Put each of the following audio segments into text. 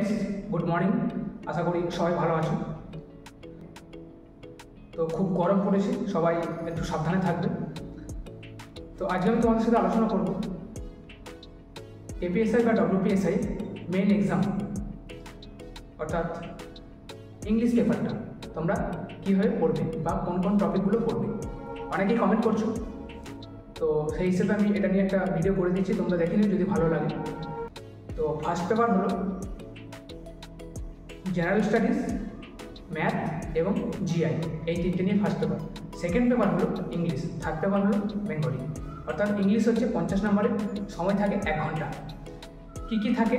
Friends, good morning. আশা করি সবাই ভালো আছো। তো খুব গরম পড়েছে, সবাই একটু সাবধানে থাকবে। তো আজকে আমি তোমাদের সাথে আলোচনা করব এপিএসআই বা ডব্লিউপিএসআই মেইন এক্সাম অর্থাৎ ইংলিশ পেপারটা তোমরা কীভাবে পড়বে বা কোন কোন টপিকগুলো পড়বে। অনেকেই কমেন্ট করছো, তো সেই হিসেবে আমি এটা নিয়ে একটা ভিডিও করে দিচ্ছি, তোমরা দেখে নিও যদি ভালো লাগে। তো ফার্স্ট পেপার হলো জেনারেল স্টাডিজ, ম্যাথ এবং জিআই, এই তিনটে নিয়ে ফার্স্ট পেপার। সেকেন্ড পেপার হলো ইংলিশ, থার্ড পেপার হলো বেঙ্গলি। অর্থাৎ ইংলিশ হচ্ছে 50 নম্বরের, সময় থাকে 1 ঘন্টা। কী কী থাকে?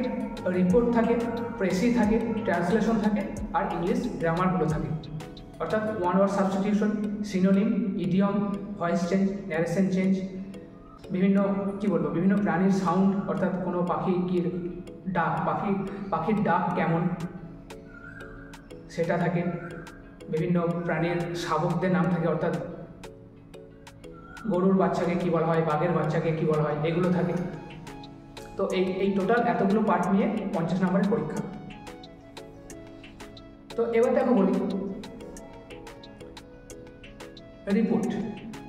রিপোর্ট থাকে, প্রেসি থাকে, ট্রান্সলেশন থাকে আর ইংলিশ গ্রামারগুলো থাকে। অর্থাৎ one word substitution, synonym, idiom, voice change, narration change, বিভিন্ন বিভিন্ন প্রাণীর সাউন্ড, অর্থাৎ কোনো পাখির ডাক, পাখির ডাক কেমন সেটা থাকে। বিভিন্ন প্রাণীর শাবকদের নাম থাকে, অর্থাৎ গরুর বাচ্চাকে কী বলা হয়, বাঘের বাচ্চাকে কী বলা হয়, এগুলো থাকে। তো এই টোটাল এতগুলো পার্ট নিয়ে 50 নম্বরের পরীক্ষা। তো এবার দেখো বলি রিপোর্ট,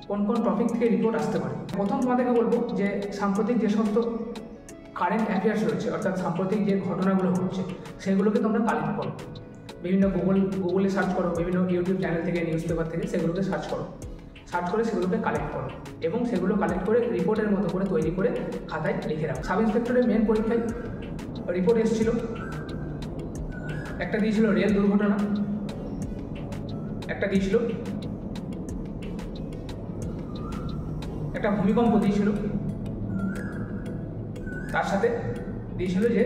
কোন কোন টপিক থেকে রিপোর্ট আসতে পারে। প্রথম তোমাদেরকে বলবো যে সাম্প্রতিক যে সমস্ত কারেন্ট অ্যাফেয়ার্স রয়েছে, অর্থাৎ সাম্প্রতিক যে ঘটনাগুলো হচ্ছে সেগুলোকে তোমরা কালেক্ট করো। বিভিন্ন গুগলে সার্চ করো, বিভিন্ন ইউটিউব চ্যানেল থেকে, নিউজ পেপার থেকে সেগুলোকে সার্চ করে সেগুলোকে কালেক্ট করো এবং সেগুলো কালেক্ট করে রিপোর্টের মতো করে তৈরি করে খাতায় লিখে রাখো। সাব ইন্সপেক্টরের মেন পরীক্ষায় রিপোর্ট এসেছিল, একটা দিয়েছিল রেল দুর্ঘটনা, একটা দিয়েছিল একটা ভূমিকম্প দিয়েছিল, তার সাথে দিয়েছিল যে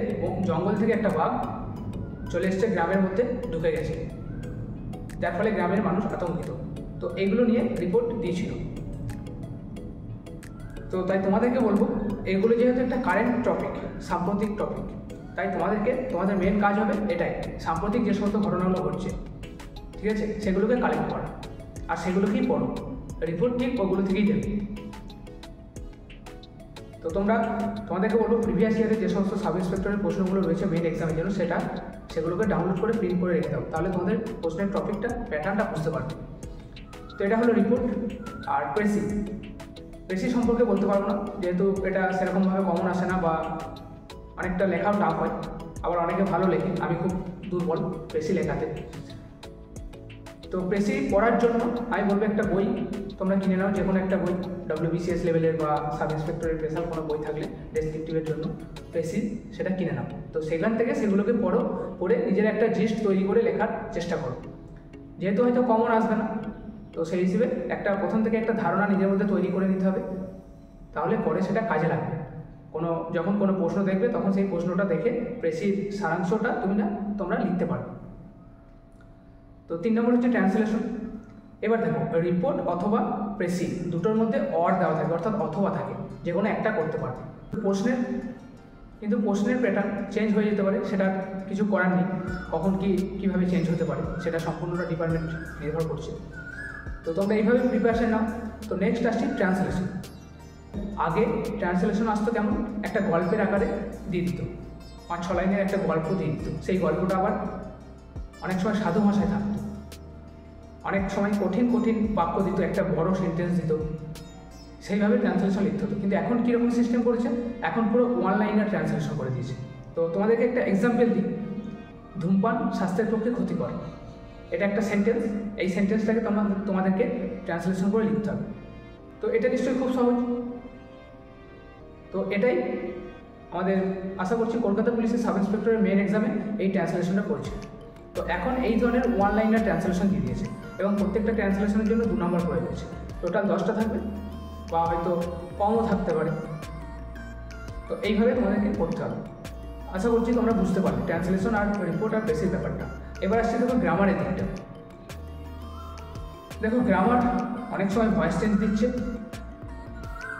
জঙ্গল থেকে একটা বাঘ চলে এসছে গ্রামের মধ্যে ঢুকে গেছে, যার ফলে গ্রামের মানুষ আতঙ্কিত। তো এইগুলো নিয়ে রিপোর্ট দিয়েছিল। তো তাই তোমাদেরকে বলবো, এগুলো যেহেতু একটা কারেন্ট টপিক, সাম্প্রতিক টপিক, তাই তোমাদের মেন কাজ হবে এটাই, সাম্প্রতিক যে সমস্ত ঘটনাগুলো ঘটছে, ঠিক আছে, সেগুলোকে কালেক্ট করা আর সেগুলোকেই পড়ো। রিপোর্ট ঠিক ওগুলো থেকেই দেবে। তো তোমাদেরকে বলবো প্রিভিয়াস ইয়ারে যে সমস্ত সাব ইন্সপেক্টরের প্রশ্নগুলো রয়েছে মেইন এক্সামের জন্য সেগুলোকে ডাউনলোড করে প্রিন্ট করে রেখে দাও, তাহলে তোমাদের প্রশ্নের টপিকটা প্যাটার্নটা বুঝতে পারবে। তো এটা হলো রিপোর্ট। আর প্রেসি সম্পর্কে বলতে পারবো না, যেহেতু এটা সেরকমভাবে কমন আসে না বা অনেকটা লেখাও টাফ হয়, আবার অনেকে ভালো লেখে, আমি খুব দুর্বল প্রেসি লেখাতে। তো প্রেসি পড়ার জন্য আমি বলবো একটা বই তোমরা কিনে নাও, যে কোনো একটা বই, ডব্লিউবিসিএস লেভেলের বা সাব ইন্সপেক্টরের স্পেশাল কোনো বই থাকলে ডেসক্রিপটিভের জন্য প্রেসি, সেটা কিনে নাও। তো সেখান থেকে সেগুলোকে পড়ে নিজের একটা জিস্ট তৈরি করে লেখার চেষ্টা করো। যেহেতু হয়তো কমন আসবে না, তো সেই হিসেবে প্রথম থেকে একটা ধারণা নিজের মধ্যে তৈরি করে নিতে হবে, তাহলে পরে সেটা কাজে লাগবে। যখন কোনো প্রশ্ন দেখবে তখন সেই প্রশ্নটা দেখে প্রেসির সারাংশটা তোমরা লিখতে পারবে। তো 3 নম্বর হচ্ছে ট্রান্সলেশন। এবার দেখো, রিপোর্ট অথবা প্রেসি দুটোর মধ্যে অর দেওয়া থাকে, অর্থাৎ অথবা থাকে, যে কোনো একটা করতে পারবে। প্রশ্নের প্যাটার্ন চেঞ্জ হয়ে যেতে পারে, সেটা কিছু করার নেই, কখন কীভাবে চেঞ্জ হতে পারে সেটা সম্পূর্ণটা ডিপার্টমেন্ট নির্ভর করছে। তো তোমরা এইভাবে প্রিপারেশন নাও। তো নেক্সট আসছে ট্রান্সলেশন। আগে ট্রান্সলেশন আসতো কেমন, একটা গল্পের আকারে দিয়ে দিত, 5-6 লাইনের একটা গল্প দিয়ে দিত। সেই গল্পটা আবার অনেক সময় সাধু ভাষায় থাকতো, অনেক সময় কঠিন বাক্য দিত, একটা বড় সেন্টেন্স দিত, সেইভাবে ট্রান্সলেশন লিখতে হতো। কিন্তু এখন কীরকম সিস্টেম করেছে, এখন পুরো 1 লাইনের ট্রান্সলেশন করে দিয়েছে। তো তোমাদেরকে একটা এক্সাম্পল দিই, ধূমপান স্বাস্থ্যের পক্ষে ক্ষতিকর, এটা একটা সেন্টেন্স, এই সেন্টেন্সটাকে তোমাদেরকে ট্রান্সলেশন করে লিখতে হবে। তো এটা নিশ্চয়ই খুব সহজ। তো এটাই আমাদের আশা করছি কলকাতা পুলিশের সাব ইন্সপেক্টরের মেন এক্সামে এই ট্রান্সলেশনটা করেছে। তো এখন এই ধরনের 1 লাইনের ট্রান্সলেশন দিয়ে দিয়েছে এবং প্রত্যেকটা ট্রান্সলেশনের জন্য 2 নম্বর করে দিয়েছে। টোটাল 10টা থাকবে বা হয়তো কমও থাকতে পারে। তো এইভাবে তোমাদেরকে করতে হবে। আশা করছি তোমরা বুঝতে পারবে ট্রান্সলেশন আর রিপোর্ট আর প্রেসির ব্যাপারটা। এবার আসছে দেখো গ্রামারের দিকটা। দেখো গ্রামার অনেক সময় ভয়েস চেঞ্জ দিচ্ছে,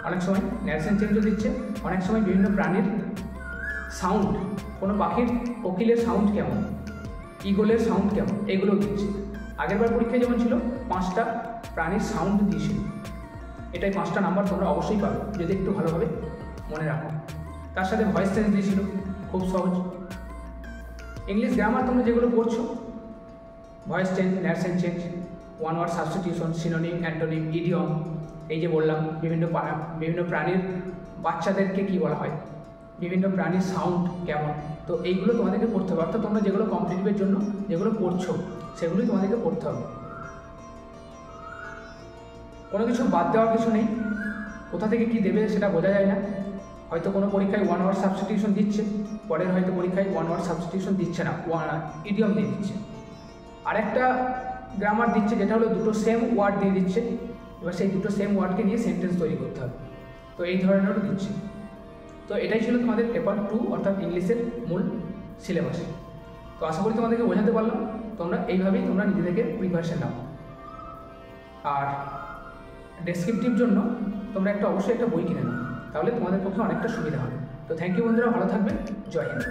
অনেক সময় ন্যারেশন চেঞ্জও দিচ্ছে, অনেক সময় বিভিন্ন প্রাণীর সাউন্ড, কোনো কোকিলের সাউন্ড কেমন, ঈগলের সাউন্ড কেমন, এগুলোও দিচ্ছে। আগেরবার পরীক্ষায় যেমন ছিল 5টা প্রাণীর সাউন্ড দিয়েছিল, এটাই 5টা নাম্বার তোমরা অবশ্যই পাবে যদি একটু ভালোভাবে মনে রাখো। তার সাথে ভয়েস চেঞ্জ দিয়েছিল, খুব সহজ। ইংলিশ গ্রামার তোমরা যেগুলো পড়ছো, voice change, narration change, one word substitution, synonym, antonym, idiom, এই যে বললাম বিভিন্ন প্রাণীর বাচ্চাদেরকে কী বলা হয়, বিভিন্ন প্রাণীর সাউন্ড কেমন, তো এইগুলো তোমাদেরকে পড়তে হবে। অর্থাৎ তোমরা যেগুলো কম্পিটিটিভের জন্য যেগুলো পড়ছো সেগুলোই তোমাদেরকে পড়তে হবে। কোনো কিছু বাদ দেওয়ার কিছু নেই, কোথা থেকে কী দেবে সেটা বোঝা যায় না। হয়তো কোনো পরীক্ষায় ওয়ান ওয়ার্ড সাবস্টিটিউশন দিচ্ছে, পরের হয়তো পরীক্ষায় ওয়ান ওয়ার্ড সাবস্টিটিউশন দিচ্ছে না, ইডিয়ম দিয়ে দিচ্ছে। আরেকটা গ্রামার দিচ্ছে যেটা হলো দুটো সেম ওয়ার্ড দিয়ে দিচ্ছে, এবার সেই দুটো সেম ওয়ার্ডকে নিয়ে সেন্টেন্স তৈরি করতে হবে, তো এই ধরনেরও দিচ্ছে। তো এটাই ছিল তোমাদের পেপার 2 অর্থাৎ ইংলিশের মূল সিলেবাস। তো আশা করি তোমাদেরকে বোঝাতে পারলাম। তোমরা এইভাবেই তোমরা নিজেদেরকে প্রিপারেশন নাও। আর ডেসক্রিপটিভ জন্য তোমরা অবশ্যই একটা বই কিনে নাও, তাহলে তোমাদের পক্ষে অনেকটা সুবিধা হবে। তো থ্যাংক ইউ বন্ধুরা, ভালো থাকবেন, জয় হিন্দ।